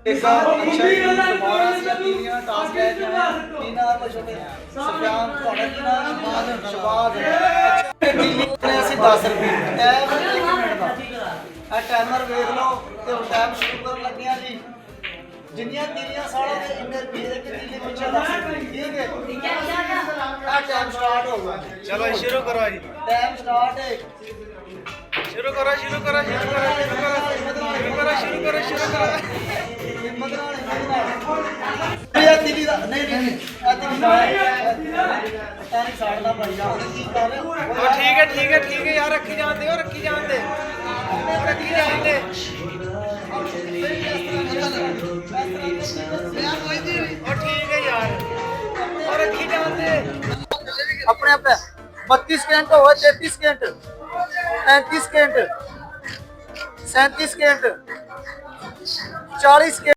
एक दोबारा टीवियां टास्क है की नाम छोटे सफियान ਤੁਹਾਡਾ ਕੀ ਨਾਮ ਸ਼ਬਾਜ਼ ਅੱਛਾ ਦਿੱਲੀ ਨੇ ਅਸੀਂ 10 ਰੁਪਏ ਟਾਈਮ 1 ਮਿੰਟ ਦਾ ਆ ਟਾਈਮਰ ਵੇਖ ਲਓ ਤੇ ਹੁਣ ਟਾਈਮ ਸ਼ੁਰੂ ਕਰਨ ਲੱਗੇ ਆ ਜੀ ਜਿੰਨੀਆਂ ਤੀਰੀਆਂ ਸਾਲਾਂ ਦੇ ਇੰਨੇ ਰੁਪਏ ਦੇ ਦਿੱਲੀ ਪਿੱਛੇ 10 ਰੁਪਏ ਠੀਕ ਹੈ ਆ ਟਾਈਮ ਸਟਾਰਟ ਹੋ ਗਿਆ चलो शुरू करो जी टाइम स्टार्ट है शुरू करो शुरू करो शुरू करो शुरू करो शुरू करो शुरू करो हिम्मत नाल ये दिल्ली दा नहीं नहीं आ दिल्ली दा पता नहीं साड़ना पड़ जा की कर ओ ठीक है यार रखी जान दे रखी जान दे ओ ठीक है यार और रखी जान दे अपने आप 32 सेकंड हो 33 सेकंड 35 सेकंड 37 सेकंड 40 सेकंड